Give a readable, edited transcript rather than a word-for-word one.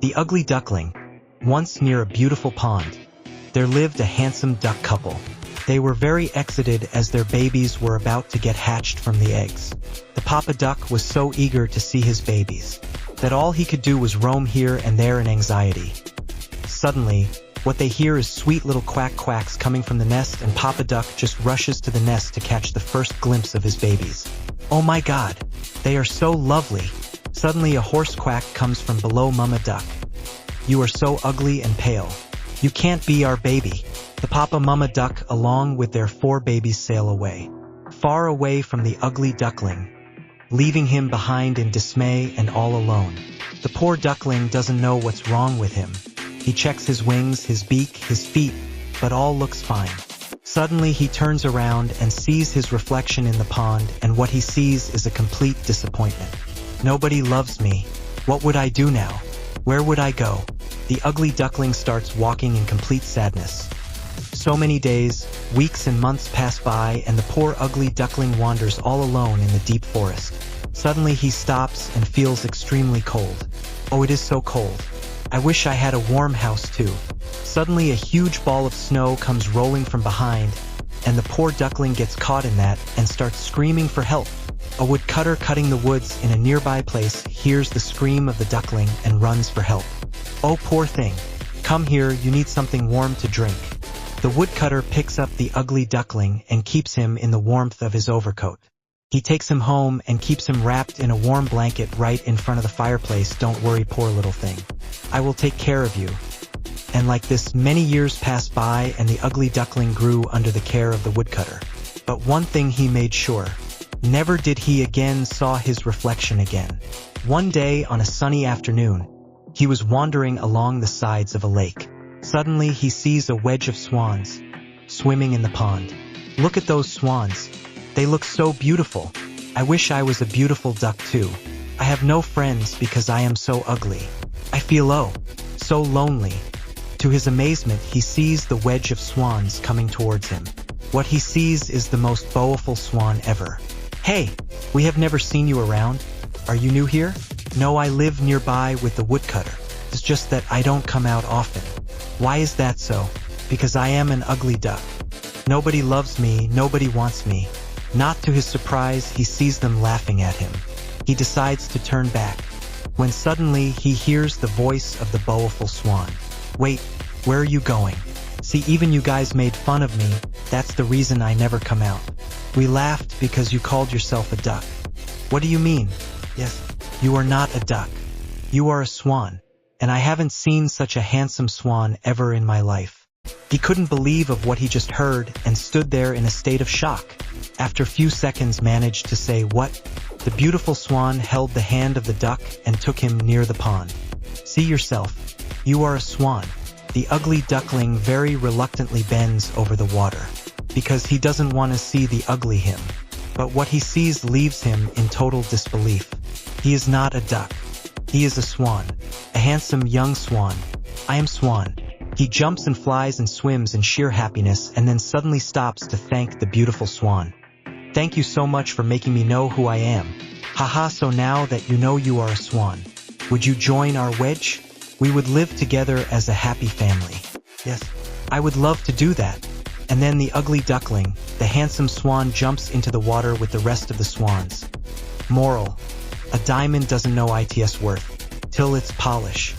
The ugly duckling. Once near a beautiful pond, there lived a handsome duck couple. They were very excited as their babies were about to get hatched from the eggs. The papa duck was so eager to see his babies that all he could do was roam here and there in anxiety. Suddenly, what they hear is sweet little quack quacks coming from the nest, and Papa Duck just rushes to the nest to catch the first glimpse of his babies. Oh my God! They are so lovely! Suddenly a hoarse quack comes from below Mama Duck. You are so ugly and pale. You can't be our baby. The Papa Mama Duck along with their 4 babies sail away, far away from the ugly duckling, leaving him behind in dismay and all alone. The poor duckling doesn't know what's wrong with him. He checks his wings, his beak, his feet, but all looks fine. Suddenly he turns around and sees his reflection in the pond, and what he sees is a complete disappointment. Nobody loves me. What would I do now? Where would I go? The ugly duckling starts walking in complete sadness. So many days, weeks and months pass by, and the poor ugly duckling wanders all alone in the deep forest. Suddenly he stops and feels extremely cold. Oh, it is so cold. I wish I had a warm house too. Suddenly a huge ball of snow comes rolling from behind, and the poor duckling gets caught in that and starts screaming for help. A woodcutter cutting the woods in a nearby place hears the scream of the duckling and runs for help. Oh, poor thing. Come here, you need something warm to drink. The woodcutter picks up the ugly duckling and keeps him in the warmth of his overcoat. He takes him home and keeps him wrapped in a warm blanket right in front of the fireplace. Don't worry, poor little thing. I will take care of you. And like this, many years passed by, and the ugly duckling grew under the care of the woodcutter. But one thing he made sure. Never did he again saw his reflection again. One day on a sunny afternoon, he was wandering along the sides of a lake. Suddenly he sees a wedge of swans swimming in the pond. Look at those swans. They look so beautiful. I wish I was a beautiful duck too. I have no friends because I am so ugly. I feel so lonely. To his amazement, he sees the wedge of swans coming towards him. What he sees is the most beautiful swan ever. Hey, we have never seen you around. Are you new here? No, I live nearby with the woodcutter. It's just that I don't come out often. Why is that so? Because I am an ugly duck. Nobody loves me, nobody wants me. Not to his surprise, he sees them laughing at him. He decides to turn back, when suddenly he hears the voice of the beautiful swan. Wait, where are you going? See, even you guys made fun of me. That's the reason I never come out. We laughed because you called yourself a duck. What do you mean? Yes, you are not a duck. You are a swan, and I haven't seen such a handsome swan ever in my life. He couldn't believe of what he just heard and stood there in a state of shock. After a few seconds managed to say what? The beautiful swan held the hand of the duck and took him near the pond. See yourself. You are a swan. The ugly duckling very reluctantly bends over the water, because he doesn't want to see the ugly him. But what he sees leaves him in total disbelief. He is not a duck. He is a swan. A handsome young swan. I am Swan. He jumps and flies and swims in sheer happiness, and then suddenly stops to thank the beautiful swan. Thank you so much for making me know who I am. Haha, so now that you know you are a swan, would you join our wedge? We would live together as a happy family. Yes, I would love to do that. And then the ugly duckling, the handsome swan, jumps into the water with the rest of the swans. Moral: a diamond doesn't know its worth till it's polished.